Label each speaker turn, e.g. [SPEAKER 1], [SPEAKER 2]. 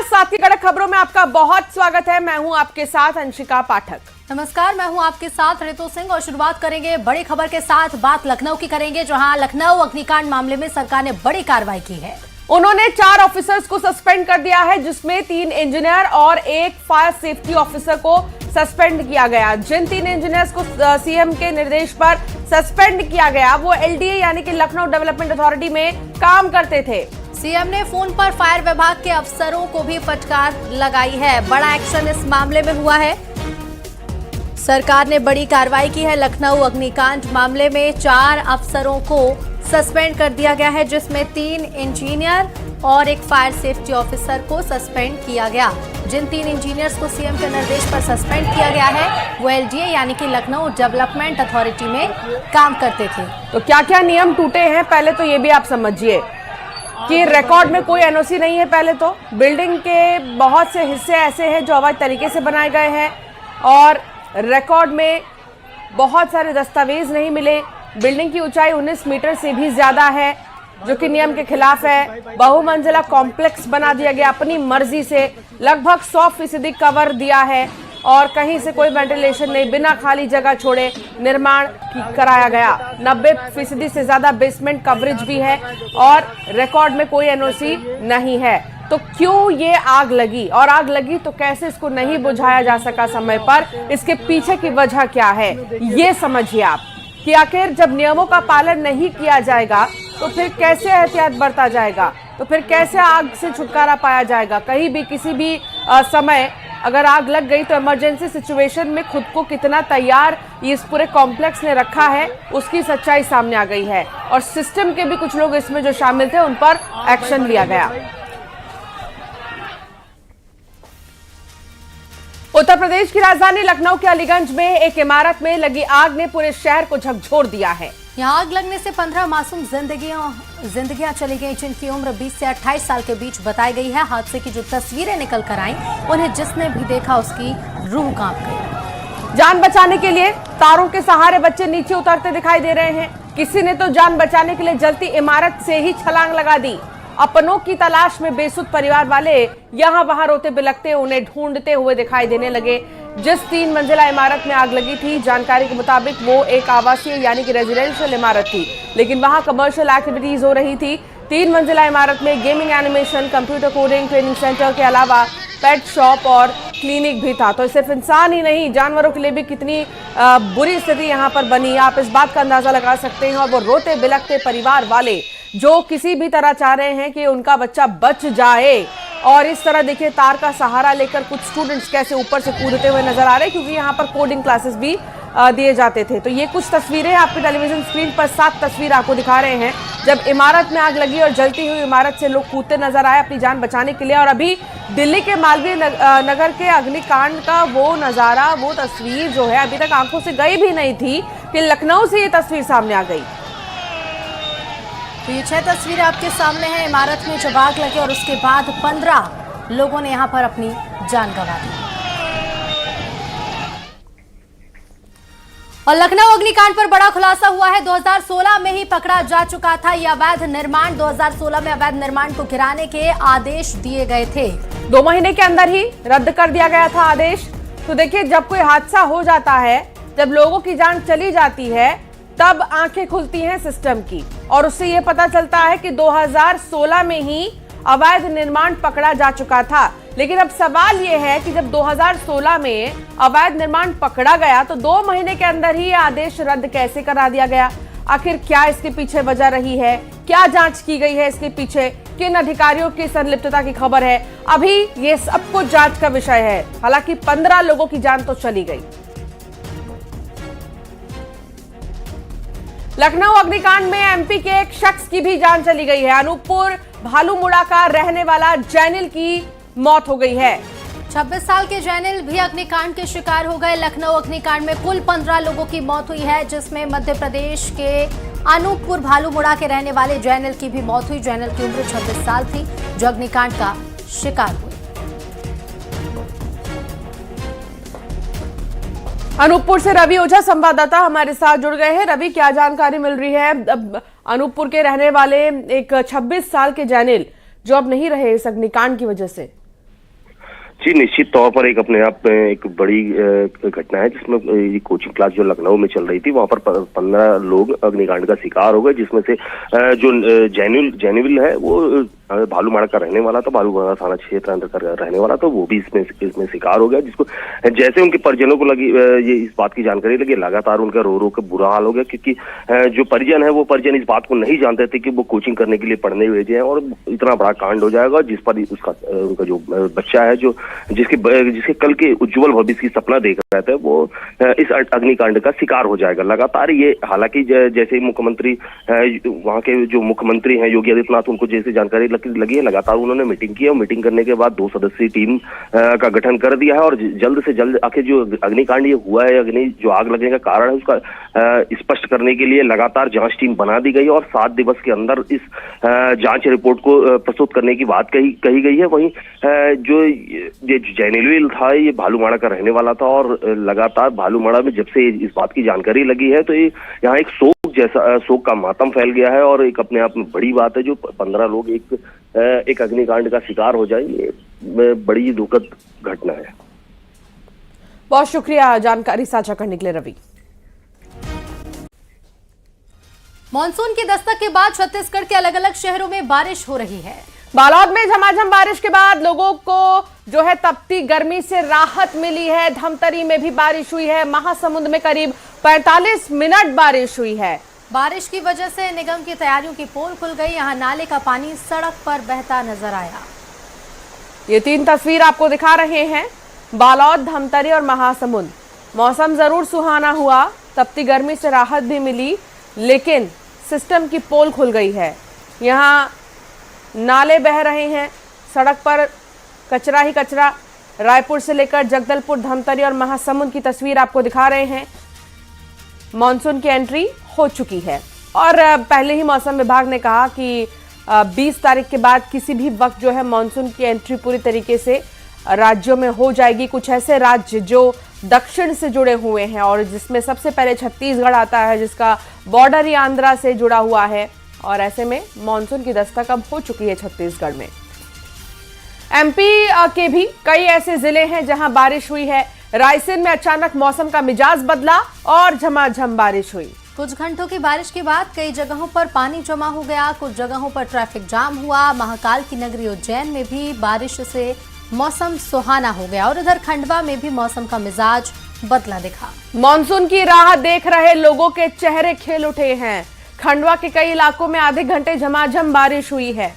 [SPEAKER 1] नमस्कार, साथ की कड़क खबरों में आपका बहुत स्वागत है। मैं हूं आपके साथ अंशिका पाठक।
[SPEAKER 2] नमस्कार, मैं हूं आपके साथ ऋतु सिंह और शुरुआत करेंगे बड़ी खबर के साथ। बात लखनऊ की करेंगे, जहां लखनऊ अग्निकांड मामले में सरकार ने बड़ी कार्रवाई की है।
[SPEAKER 1] उन्होंने 4 ऑफिसर्स को सस्पेंड कर दिया है, जिसमें 3 इंजीनियर और 1 फायर सेफ्टी ऑफिसर को सस्पेंड किया गया। जिन 3 इंजीनियर्स को सीएम के निर्देश पर सस्पेंड किया गया, वो एलडीए यानी कि लखनऊ डेवलपमेंट अथॉरिटी में काम करते थे।
[SPEAKER 2] सीएम ने फोन पर फायर विभाग के अफसरों को भी फटकार लगाई है। बड़ा एक्शन इस मामले में हुआ है। सरकार ने बड़ी कार्रवाई की है। लखनऊ अग्निकांड मामले में 4 अफसरों को सस्पेंड कर दिया गया है, जिसमें 3 इंजीनियर और 1 फायर सेफ्टी ऑफिसर को सस्पेंड किया गया। जिन 3 इंजीनियर्स को सीएम के निर्देश पर सस्पेंड किया गया है, वो एलडीए यानी कि लखनऊ डेवलपमेंट अथॉरिटी में काम करते थे।
[SPEAKER 1] तो क्या क्या नियम टूटे हैं, पहले तो ये भी आप समझिए कि रिकॉर्ड में कोई एनओसी नहीं है। पहले तो बिल्डिंग के बहुत से हिस्से ऐसे हैं जो अवैध तरीके से बनाए गए हैं और रिकॉर्ड में बहुत सारे दस्तावेज नहीं मिले। बिल्डिंग की ऊंचाई 19 मीटर से भी ज्यादा है, जो कि नियम के खिलाफ है। बहुमंजिला कॉम्प्लेक्स बना दिया गया अपनी मर्जी से, लगभग 100% कवर दिया है और कहीं से कोई वेंटिलेशन नहीं, बिना खाली जगह छोड़े निर्माण कराया गया। 90% से ज्यादा बेसमेंट कवरेज भी है और रिकॉर्ड में कोई एनओसी नहीं है। तो क्यों ये आग लगी, और आग लगी तो कैसे इसको नहीं बुझाया जा सका समय पर, इसके पीछे की वजह क्या है, ये समझिए आप कि आखिर जब नियमों का पालन नहीं किया जाएगा तो फिर कैसे एहतियात बरता जाएगा, तो फिर कैसे आग से छुटकारा पाया जाएगा। कहीं भी किसी भी समय अगर आग लग गई तो इमरजेंसी सिचुएशन में खुद को कितना तैयार इस पूरे कॉम्प्लेक्स ने रखा है, उसकी सच्चाई सामने आ गई है। और सिस्टम के भी कुछ लोग इसमें जो शामिल थे, उन पर एक्शन लिया गया। उत्तर प्रदेश की राजधानी लखनऊ के अलीगंज में एक इमारत में लगी आग ने पूरे शहर को झकझोर दिया है।
[SPEAKER 2] यहाँ आग लगने से 15 मासूम जिंदगियां चली गई, जिनकी उम्र 20 से 28 साल के बीच बताई गई है। हादसे की जो तस्वीरें निकल कर आईं, उन्हें जिसने भी देखा उसकी रूह कांप गई।
[SPEAKER 1] जान बचाने के लिए तारों के सहारे बच्चे नीचे उतरते दिखाई दे रहे हैं। किसी ने तो जान बचाने के लिए जलती इमारत से ही छलांग लगा दी। अपनों की तलाश में बेसुध परिवार वाले यहाँ वहां रोते बिलखते उन्हें ढूंढते हुए दिखाई देने लगे। जिस 3 मंजिला इमारत में आग लगी थी, जानकारी के मुताबिक वो एक आवासीय यानी कि रेजिडेंशियल इमारत थी, लेकिन वहां कमर्शियल एक्टिविटीज हो रही थी। 3 मंजिला इमारत में gaming, animation, computer coding training centre के अलावा पेट शॉप और क्लिनिक भी था। तो सिर्फ इंसान ही नहीं, जानवरों के लिए भी कितनी बुरी स्थिति यहाँ पर बनी, आप इस बात का अंदाजा लगा सकते हैं। और वो रोते बिलखते परिवार वाले जो किसी भी तरह चाह रहे हैं कि उनका बच्चा बच जाए। और इस तरह देखिए, तार का सहारा लेकर कुछ स्टूडेंट्स कैसे ऊपर से कूदते हुए नजर आ रहे हैं, क्योंकि यहाँ पर कोडिंग क्लासेस भी दिए जाते थे। तो ये कुछ तस्वीरें आपके टेलीविजन स्क्रीन पर 7 तस्वीर आपको दिखा रहे हैं, जब इमारत में आग लगी और जलती हुई इमारत से लोग कूदते नजर आए अपनी जान बचाने के लिए। और अभी दिल्ली के मालवीय नगर के अग्निकांड का वो नजारा, वो तस्वीर जो है अभी तक आंखों से गई भी नहीं थी कि लखनऊ से ये तस्वीर सामने आ गई।
[SPEAKER 2] तो ये 6 तस्वीरें आपके सामने हैं। इमारत में जब आग लगी और उसके बाद 15 लोगों ने यहाँ पर अपनी जान गंवा दी। और लखनऊ अग्निकांड पर बड़ा खुलासा हुआ है। 2016 में ही पकड़ा जा चुका था यह अवैध निर्माण। 2016 में अवैध निर्माण को गिराने के आदेश दिए गए थे।
[SPEAKER 1] 2 महीने के अंदर ही रद्द कर दिया गया था आदेश। तो देखिए, जब कोई हादसा हो जाता है, जब लोगों की जान चली जाती है, तब आंखें खुलती हैं सिस्टम की, और उससे यह पता चलता है कि 2016 में ही अवैध निर्माण पकड़ा जा चुका था। लेकिन अब सवाल यह है कि जब 2016 में अवैध निर्माण पकड़ा गया, तो 2 महीने के अंदर ही आदेश रद्द कैसे करा दिया गया? आखिर क्या इसके पीछे वजह रही है? क्या जांच की गई है इसके पीछे? किन अधिकारियों की संलिप्तता की खबर है? अभी ये सब कुछ जांच का विषय है। हालांकि 15 लोगों की जान तो चली गई। लखनऊ अग्निकांड में एमपी के एक शख्स की भी जान चली गई है। अनूपपुर भालूमुड़ा का रहने वाला जैनिल की मौत हो गई है।
[SPEAKER 2] 26 साल के जैनिल भी अग्निकांड के शिकार हो गए। लखनऊ अग्निकांड में कुल 15 लोगों की मौत हुई है, जिसमें मध्य प्रदेश के अनूपपुर भालूमुड़ा के रहने वाले जैनिल की भी मौत हुई। जैनिल की उम्र 26 साल थी, जो अग्निकांड का शिकार हुई।
[SPEAKER 1] अनूपपुर से रवि ओझा संवाददाता हमारे साथ जुड़ गए हैं। रवि, क्या जानकारी मिल रही है? अनूपपुर के रहने वाले एक 26 साल के जैनिल जो अब नहीं रहे इस अग्निकांड की वजह से।
[SPEAKER 3] जी, निश्चित तौर पर एक अपने आप में एक बड़ी घटना है, जिसमें ये कोचिंग क्लास जो लखनऊ में चल रही थी, वहां पर 15 लोग अग्निकांड का शिकार हो गए, जिसमें से जो जैनुल है वो भालूमाड़ा का रहने वाला था, भालूमाड़ा थाना क्षेत्र अंदर का रहने वाला था, वो भी इसमें शिकार हो गया। जिसको जैसे उनके परिजनों को लगी ये इस बात की जानकारी लगी, लगातार उनका रो रो के बुरा हाल हो गया, क्योंकि जो परिजन है वो परिजन इस बात को नहीं जानते थे कि वो कोचिंग करने के लिए पढ़ने भेजे हैं और इतना बड़ा कांड हो जाएगा, जिस पर उनका जो बच्चा है, जो जिसके कल के उज्जवल भविष्य की सपना देख रहे थे, वो इस अग्निकांड का शिकार हो जाएगा। लगातार ये, हालांकि जैसे मुख्यमंत्री वहां के जो मुख्यमंत्री हैं योगी आदित्यनाथ, उनको जैसे जानकारी लगी है, लगातार उन्होंने मीटिंग की है और मीटिंग करने के बाद 2 सदस्यीय टीम का गठन कर दिया है और जल्द से जल्द आखिर जो अग्निकांड ये हुआ है, जो आग लगने का कारण है, उसका स्पष्ट करने के लिए लगातार जांच टीम बना दी गई है और 7 दिवस के अंदर इस जांच रिपोर्ट को प्रस्तुत करने की बात कही गई है। वहीं जो जैनुल था, ये भालूमाड़ा का रहने वाला था और लगातार भालूमाड़ा में जब से इस बात की जानकारी लगी है, तो ये यहाँ एक शोक का मातम फैल गया है और एक अपने आप में बड़ी बात है, जो 15 लोग एक अग्निकांड का शिकार हो जाए, ये बड़ी दुखद घटना है।
[SPEAKER 1] बहुत शुक्रिया जानकारी साझा करने के लिए रवि।
[SPEAKER 2] मॉनसून की दस्तक के बाद छत्तीसगढ़ के अलग अलग शहरों में बारिश हो रही है।
[SPEAKER 1] बालोद में झमाझम बारिश के बाद लोगों को जो है तपती गर्मी से राहत मिली है। धमतरी में भी बारिश हुई है। महासमुंद में करीब 45 मिनट बारिश हुई है।
[SPEAKER 2] बारिश की वजह से निगम की तैयारियों की पोल खुल गई। यहां नाले का पानी सड़क पर बहता नजर आया।
[SPEAKER 1] ये 3 तस्वीर आपको दिखा रहे हैं, बालोद, धमतरी और महासमुंद। मौसम जरूर सुहाना हुआ, तपती गर्मी से राहत भी मिली, लेकिन सिस्टम की पोल खुल गई है। यहाँ नाले बह रहे हैं, सड़क पर कचरा ही कचरा। रायपुर से लेकर जगदलपुर, धमतरी और महासमुंद की तस्वीर आपको दिखा रहे हैं। मॉनसून की एंट्री हो चुकी है और पहले ही मौसम विभाग ने कहा कि 20 तारीख के बाद किसी भी वक्त जो है मॉनसून की एंट्री पूरी तरीके से राज्यों में हो जाएगी। कुछ ऐसे राज्य जो दक्षिण से जुड़े हुए हैं और जिसमें सबसे पहले छत्तीसगढ़ आता है, जिसका बॉर्डर ही आंध्रा से जुड़ा हुआ है, और ऐसे में मॉनसून की दस्तक अब हो चुकी है छत्तीसगढ़ में। एमपी के भी कई ऐसे जिले हैं जहां बारिश हुई है। रायसेन में अचानक मौसम का मिजाज बदला और झमाझम बारिश हुई।
[SPEAKER 2] कुछ घंटों की बारिश के बाद कई जगहों पर पानी जमा हो गया, कुछ जगहों पर ट्रैफिक जाम हुआ। महाकाल की नगरी उज्जैन में भी बारिश से मौसम सुहाना हो गया और इधर खंडवा में भी मौसम का मिजाज बदला दिखा।
[SPEAKER 1] मॉनसून की राह देख रहे लोगों के चेहरे खिल उठे हैं। खंडवा के कई इलाकों में आधे घंटे झमाझम बारिश हुई है।